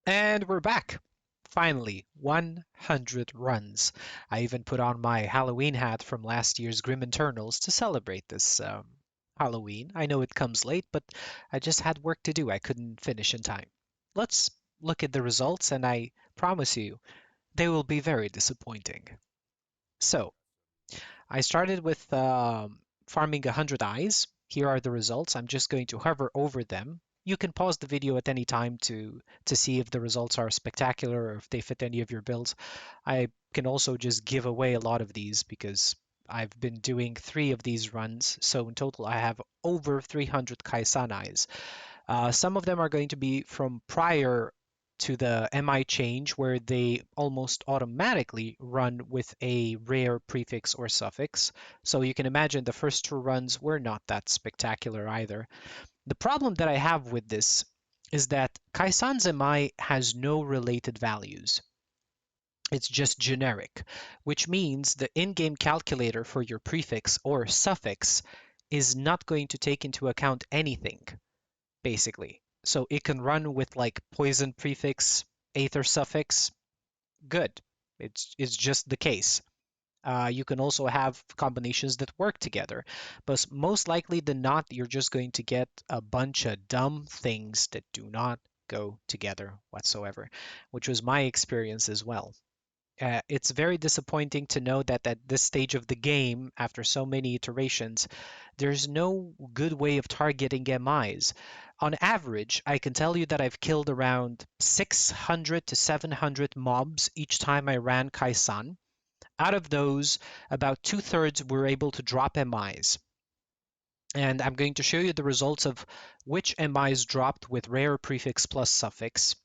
And we're back. Finally, 100 runs. I even put on my Halloween hat from last year's Grim Internals to celebrate this Halloween. I know it comes late, but I just had work to do. I couldn't finish in time. Let's look at the results, and I promise you, they will be very disappointing. So, I started with farming 100 eyes. Here are the results. I'm just going to hover over them. You can pause the video at any time to see if the results are spectacular or if they fit any of your builds. I can also just give away a lot of these because I've been doing 3 of these runs. So in total, I have over 300 Kaisan eyes. Some of them are going to be from prior to the MI change, where they almost automatically run with a rare prefix or suffix. So you can imagine the first 2 runs were not that spectacular either. The problem that I have with this is that Kaisan's MI has no related values. It's just generic, which means the in-game calculator for your prefix or suffix is not going to take into account anything basically. So it can run with like poison prefix, aether suffix. Good. It's just the case. You can also have combinations that work together, but most likely than not, you're just going to get a bunch of dumb things that do not go together whatsoever, which was my experience as well. It's very disappointing to know that at this stage of the game, after so many iterations, there's no good way of targeting MIs. On average, I can tell you that I've killed around 600 to 700 mobs each time I ran Kaisan. Out of those, about two-thirds were able to drop MIs. And I'm going to show you the results of which MIs dropped with rare prefix plus suffix,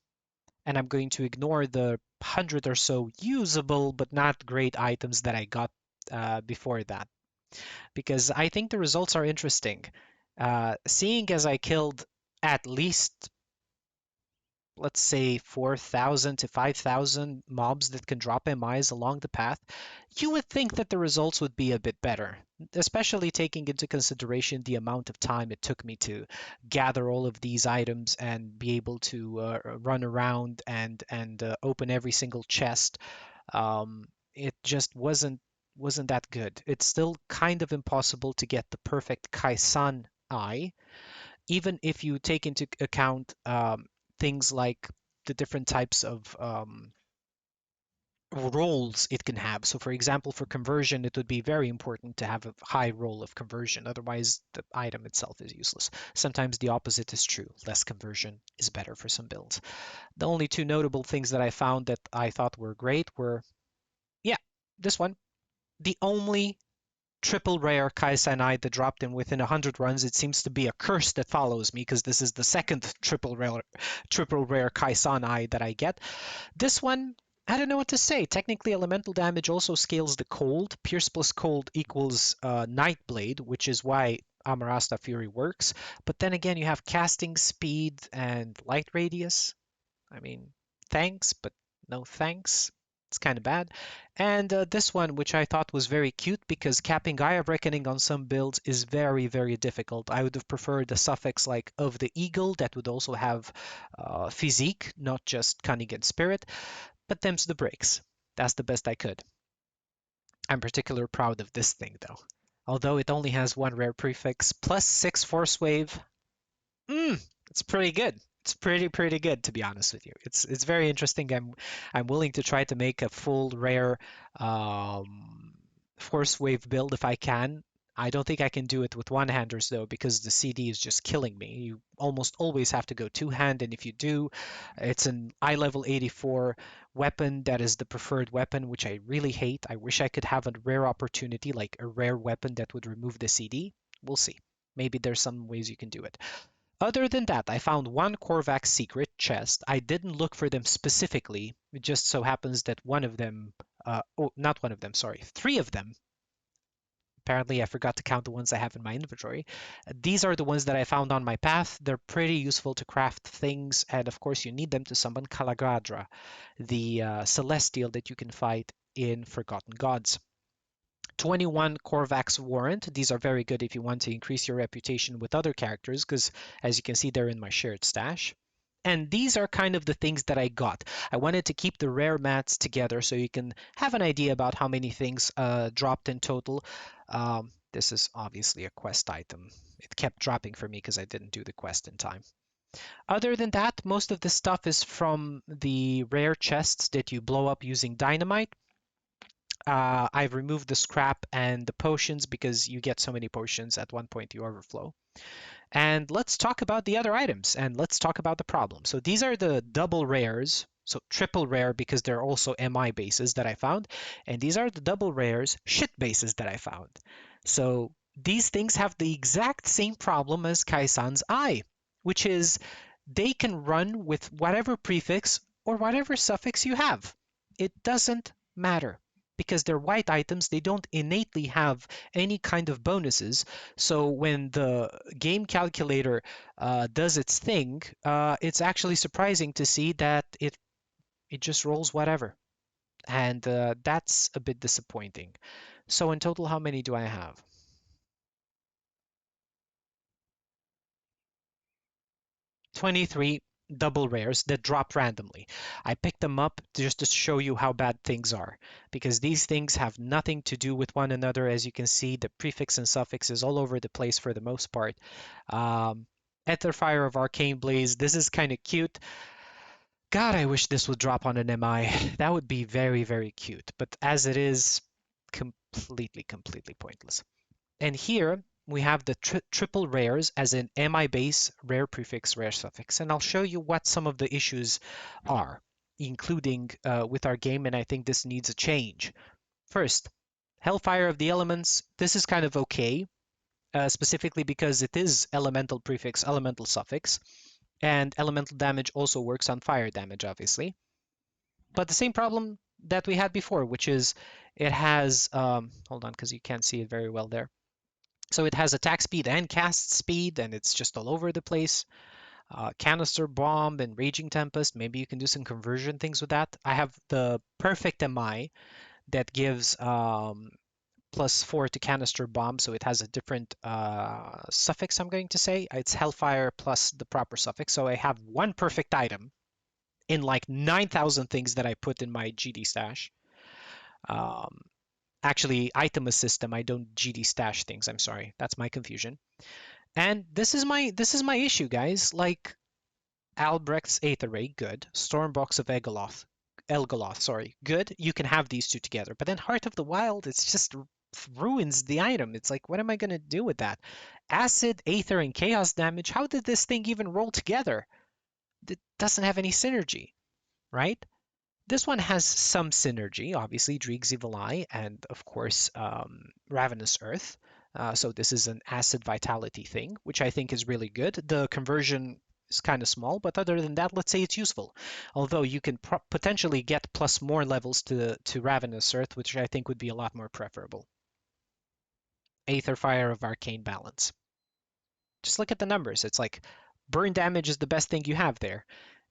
and I'm going to ignore the 100 or so usable but not great items that I got before that because I think the results are interesting. Seeing as I killed at least, let's say, 4,000 to 5,000 mobs that can drop MIs along the path, you would think that the results would be a bit better, especially taking into consideration the amount of time it took me to gather all of these items and be able to run around and open every single chest. It just wasn't that good. It's still kind of impossible to get the perfect Kaisan eye, even if you take into account things like the different types of roles it can have. So, for example, for conversion, it would be very important to have a high roll of conversion. Otherwise, the item itself is useless. Sometimes the opposite is true. Less conversion is better for some builds. The only 2 notable things that I found that I thought were great were, yeah, this one. The only triple rare Kaisanai that dropped in within 100 runs. It seems to be a curse that follows me because this is the second triple rare Kaisanai that I get. This one, I don't know what to say. Technically, elemental damage also scales the cold. Pierce plus cold equals Nightblade, which is why Amarasta Fury works. But then again, you have casting speed and light radius. I mean, thanks, but no thanks. It's kind of bad. And this one, which I thought was very cute because capping Eye of Reckoning on some builds is very, very difficult. I would have preferred a suffix like of the eagle that would also have physique, not just cunning and spirit. But them's the breaks. That's the best I could. I'm particularly proud of this thing though. Although it only has 1 rare prefix plus 6 force wave, it's pretty good. It's pretty good to be honest with you. It's very interesting. I'm willing to try to make a full rare um, force wave build if I can. I don't think I can do it with one-handers though because the CD is just killing me. You almost always have to go two-hand, and if you do, it's an eye level 84 weapon that is the preferred weapon, which I really hate. I wish I could have a rare opportunity, like a rare weapon that would remove the CD. We'll see. Maybe there's some ways you can do it. Other than that, I found 1 Korvax secret chest. I didn't look for them specifically. It just so happens that one of them, oh, not one of them, sorry, 3 of them. Apparently, I forgot to count the ones I have in my inventory. These are the ones that I found on my path. They're pretty useful to craft things, and of course, you need them to summon Kalagadra, the celestial that you can fight in Forgotten Gods. 21 Korvax Warrant. These are very good if you want to increase your reputation with other characters, because as you can see, they're in my shared stash. And these are kind of the things that I got. I wanted to keep the rare mats together so you can have an idea about how many things dropped in total. This is obviously a quest item. It kept dropping for me because I didn't do the quest in time. Other than that, most of the stuff is from the rare chests that you blow up using dynamite. I've removed the scrap and the potions because you get so many potions at one point you overflow. And let's talk about the other items and let's talk about the problem. So these are the double rares, so triple rare because they're also MI bases that I found. And these are the double rares shit bases that I found. So these things have the exact same problem as Kaisan's eye, which is they can run with whatever prefix or whatever suffix you have. It doesn't matter because they're white items. They don't innately have any kind of bonuses. So when the game calculator does its thing, it's actually surprising to see that it just rolls whatever, and that's a bit disappointing. So in total, how many do I have? 23 double rares that drop randomly. I picked them up just to show you how bad things are, because these things have nothing to do with one another. As you can see, the prefix and suffix is all over the place for the most part. Um, Etherfire of Arcane Blaze, this is kind of cute. God, I wish this would drop on an MI. That would be very, very cute. But as it is, completely pointless. And here we have the triple rares as an MI base, rare prefix, rare suffix. And I'll show you what some of the issues are, including with our game, and I think this needs a change. First, Hellfire of the Elements. This is kind of okay, specifically because it is elemental prefix, elemental suffix, and elemental damage also works on fire damage, obviously. But the same problem that we had before, which is it has, hold on, because you can't see it very well there. So it has attack speed and cast speed, and it's just all over the place. Canister Bomb and Raging Tempest, maybe you can do some conversion things with that. I have the Perfect MI that gives +4 to Canister Bomb, so it has a different suffix, I'm going to say. It's Hellfire plus the proper suffix, so I have one perfect item in like 9,000 things that I put in my GD stash. Um, Actually, item system, I don't GD stash things. I'm sorry, that's my confusion. And this is my issue, guys. Like Albrecht's Aether Ray, good. Stormbox of Elgoloth, sorry, good. You can have these two together. But then Heart of the Wild, it's just ruins the item. It's like, what am I gonna do with that? Acid, Aether, and Chaos damage. How did this thing even roll together? It doesn't have any synergy, right? This one has some synergy, obviously, Dreeg's Evil Eye and, of course, Ravenous Earth. So this is an acid vitality thing, which I think is really good. The conversion is kind of small, but other than that, let's say it's useful. Although you can potentially get plus more levels to Ravenous Earth, which I think would be a lot more preferable. Aether Fire of Arcane Balance. Just look at the numbers. It's like burn damage is the best thing you have there,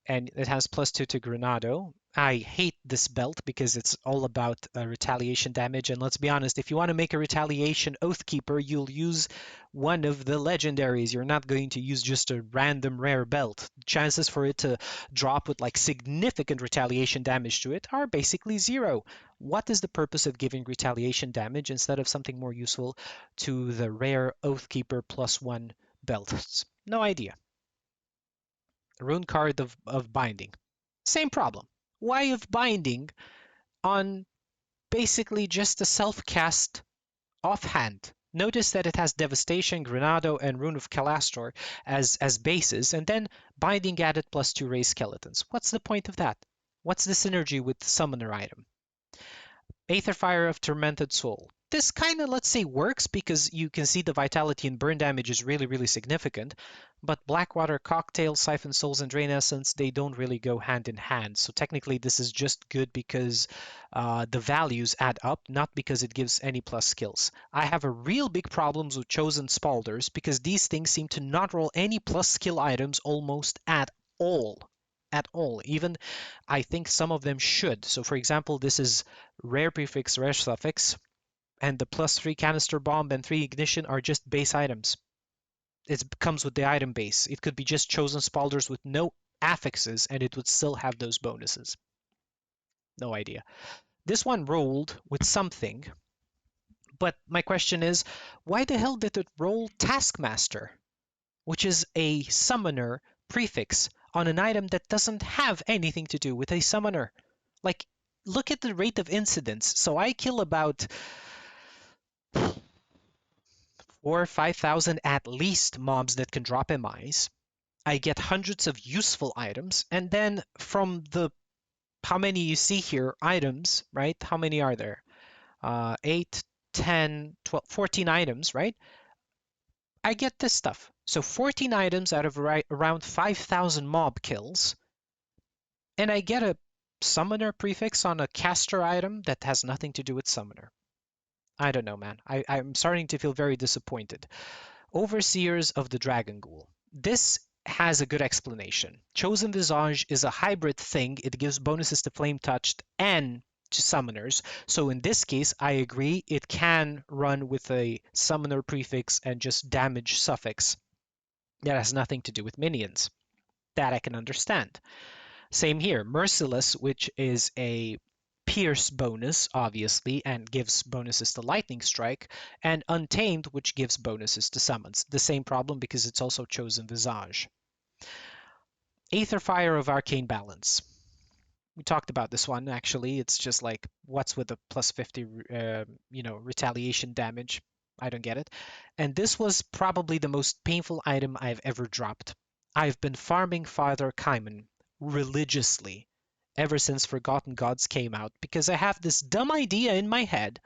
and it has +2 to Granado. I hate this belt because it's all about retaliation damage. And let's be honest, if you want to make a retaliation Oathkeeper, you'll use one of the legendaries. You're not going to use just a random rare belt. Chances for it to drop with like significant retaliation damage to it are basically zero. What is the purpose of giving retaliation damage instead of something more useful to the rare Oathkeeper +1 belts? No idea. Rune card of binding. Same problem. Why of binding on basically just a self-cast offhand? Notice that it has Devastation, Granado, and Rune of Calastor as bases, and then binding added +2 raise skeletons. What's the point of that? What's the synergy with the summoner item? Aetherfire of Tormented Soul. This kind of, let's say, works because you can see the vitality and burn damage is really significant, but Blackwater Cocktail, Siphon Souls, and Drain Essence, they don't really go hand in hand. So technically this is just good because the values add up, not because it gives any plus skills. I have a real big problems with Chosen Spalders because these things seem to not roll any plus skill items almost at all. At all. Even I think some of them should. So for example, this is rare prefix, rare suffix, and the +3 canister bomb and 3 ignition are just base items. It comes with the item base. It could be just chosen spalders with no affixes and it would still have those bonuses. No idea. This one rolled with something, but my question is, why the hell did it roll Taskmaster, which is a summoner prefix on an item that doesn't have anything to do with a summoner? Like, look at the rate of incidents. So I kill about 4 or 5 thousand at least mobs that can drop MIs. I get hundreds of useful items, and then from the how many you see here items, right? How many are there? 8, 10, 12, 14 items, right? I get this stuff. So 14 items out of around 5,000 mob kills, and I get a summoner prefix on a caster item that has nothing to do with summoner. I don't know, man. I'm starting to feel very disappointed. Overseers of the Dragon Ghoul. This has a good explanation. Chosen Visage is a hybrid thing. It gives bonuses to Flame Touched and to summoners. So in this case, I agree, it can run with a summoner prefix and just damage suffix. That has nothing to do with minions. That I can understand. Same here. Merciless, which is a pierce bonus, obviously, and gives bonuses to lightning strike, and Untamed, which gives bonuses to summons. The same problem because it's also chosen Visage. Aether Fire of Arcane Balance. We talked about this one actually. It's just like, what's with the plus 50, retaliation damage? I don't get it. And this was probably the most painful item I've ever dropped. I've been farming Father Kaiman religiously ever since Forgotten Gods came out because I have this dumb idea in my head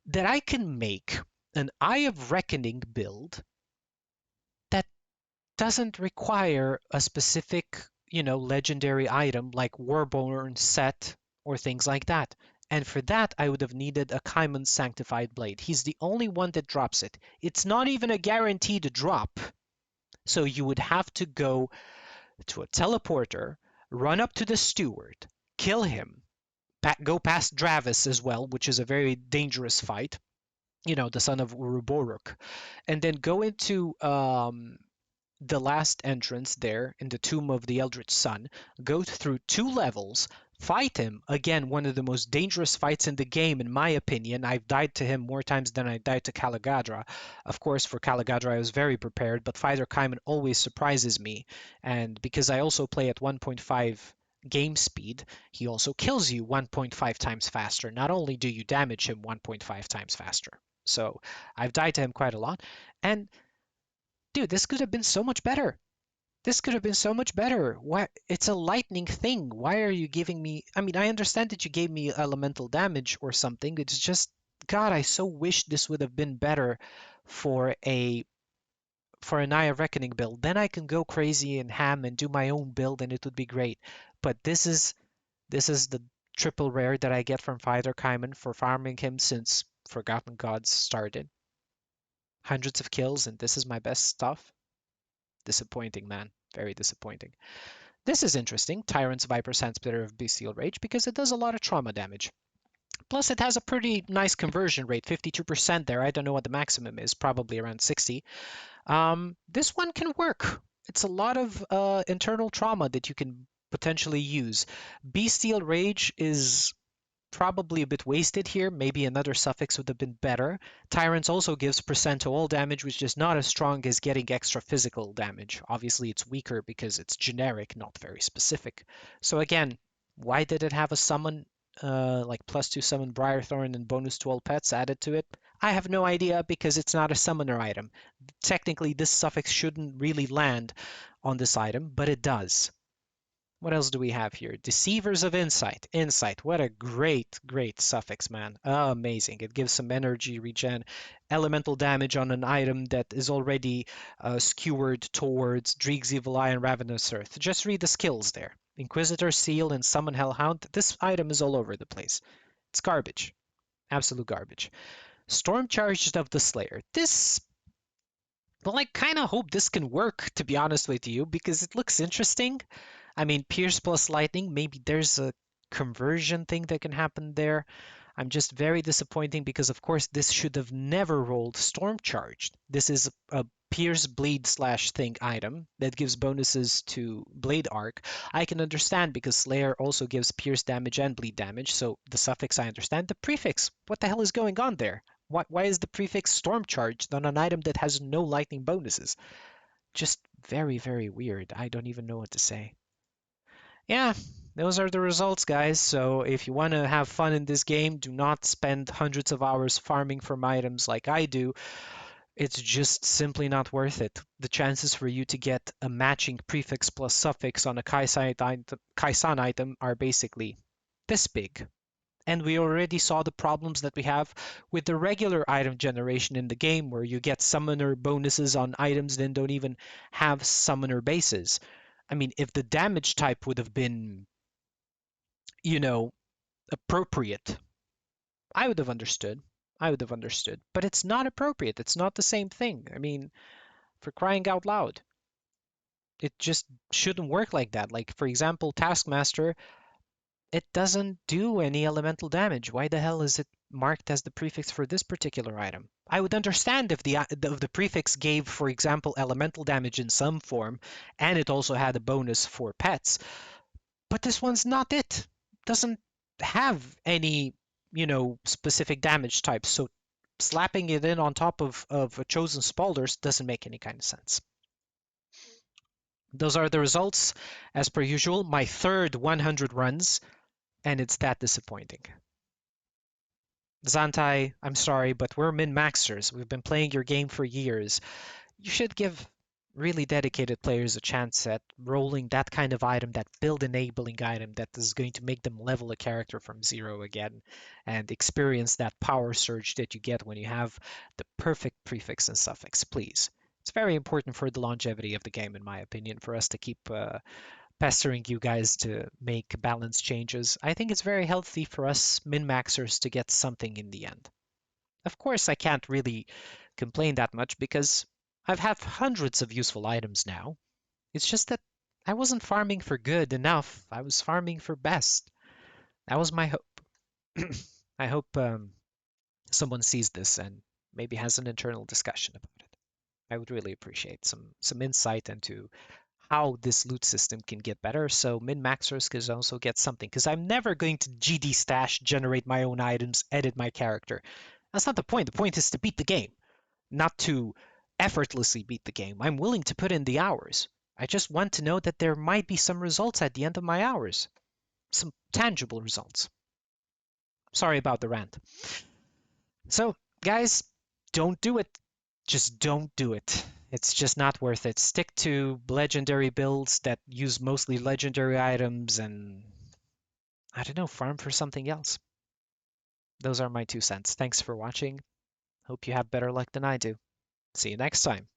that I can make an Eye of Reckoning build that doesn't require a specific, legendary item like Warborn set or things like that. And for that, I would have needed a Kaiman Sanctified Blade. He's the only one that drops it. It's not even a guaranteed drop. So you would have to go to a teleporter, run up to the steward, kill him, go past Dravis as well, which is a very dangerous fight, the son of Uruboruk, and then go into the last entrance there in the Tomb of the Eldritch Sun, go through 2 levels, fight him. Again, one of the most dangerous fights in the game, in my opinion. I've died to him more times than I died to Kalagadra. Of course, for Kalagadra, I was very prepared, but Fighter Kaiman always surprises me. And because I also play at 1.5 game speed, he also kills you 1.5 times faster. Not only do you damage him 1.5 times faster. So I've died to him quite a lot. And dude, this could have been so much better. This could have been so much better. Why? It's a lightning thing. Why are you giving me? I mean, I understand that you gave me elemental damage or something. It's just, God, I so wish this would have been better for an Eye of Reckoning build. Then I can go crazy and ham and do my own build, and it would be great. But this is the triple rare that I get from Fighter Kaiman for farming him since Forgotten Gods started. Hundreds of kills, and this is my best stuff. Disappointing, man. Very disappointing. This is interesting, Tyrant's Viper Sandsplitter of Bestial Rage, because it does a lot of trauma damage. Plus, it has a pretty nice conversion rate, 52% there. I don't know what the maximum is, probably around 60. This one can work. It's a lot of internal trauma that you can potentially use. Bestial Rage is probably a bit wasted here. Maybe another suffix would have been better. Tyrants also gives percent to all damage, which is not as strong as getting extra physical damage. Obviously, it's weaker because it's generic, not very specific. So again, why did it have a summon, like +2 summon Briarthorn and bonus to all pets added to it? I have no idea because it's not a summoner item. Technically, this suffix shouldn't really land on this item, but it does. What else do we have here? Deceivers of Insight. Insight. What a great, great suffix, man. Amazing. It gives some energy regen, elemental damage on an item that is already skewered towards Dreeg's Evil Eye and Ravenous Earth. Just read the skills there. Inquisitor, Seal, and Summon Hellhound. This item is all over the place. It's garbage. Absolute garbage. Storm Charged of the Slayer. Well, I kind of hope this can work, to be honest with you, because it looks interesting. I mean, Pierce plus Lightning, maybe there's a conversion thing that can happen there. I'm just very disappointing because, of course, this should have never rolled Storm Charged. This is a Pierce Bleed slash Think item that gives bonuses to Blade Arc, I can understand because Slayer also gives Pierce damage and Bleed damage, so the suffix I understand. The prefix, what the hell is going on there? Why is the prefix Storm Charged on an item that has no lightning bonuses? Just very, very weird. I don't even know what to say. Yeah, those are the results, guys. So if you want to have fun in this game, do not spend hundreds of hours farming for items like I do. It's just simply not worth it. The chances for you to get a matching prefix plus suffix on a Kaisan item are basically this big. And we already saw the problems that we have with the regular item generation in the game, where you get summoner bonuses on items that don't even have summoner bases. I mean, if the damage type would have been, you know, appropriate, I would have understood. I would have understood. But it's not appropriate. It's not the same thing. I mean, for crying out loud, it just shouldn't work like that. Like, for example, Taskmaster, it doesn't do any elemental damage. Why the hell is it marked as the prefix for this particular item? I would understand if the prefix gave, for example, elemental damage in some form, and it also had a bonus for pets. But this one's not it. Doesn't have any, specific damage types. So slapping it in on top of a chosen Spalders doesn't make any kind of sense. Those are the results. As per usual, my third 100 runs, and it's that disappointing. Zantai, I'm sorry, but we're min-maxers. We've been playing your game for years. You should give really dedicated players a chance at rolling that kind of item, that build enabling item that is going to make them level a character from zero again and experience that power surge that you get when you have the perfect prefix and suffix, please. It's very important for the longevity of the game, in my opinion, for us to keep pestering you guys to make balance changes. I think it's very healthy for us min-maxers to get something in the end. Of course, I can't really complain that much because I've had hundreds of useful items now. It's just that I wasn't farming for good enough. I was farming for best. That was my hope. I hope someone sees this and maybe has an internal discussion about it. I would really appreciate some insight into how this loot system can get better so min-maxers can also get something. Because I'm never going to GD stash, generate my own items, edit my character. That's not the point. The point is to beat the game, not to effortlessly beat the game. I'm willing to put in the hours. I just want to know that there might be some results at the end of my hours, some tangible results. Sorry about the rant. So, guys, don't do it. Just don't do it. It's just not worth it. Stick to legendary builds that use mostly legendary items and, I don't know, farm for something else. Those are my 2 cents. Thanks for watching. Hope you have better luck than I do. See you next time.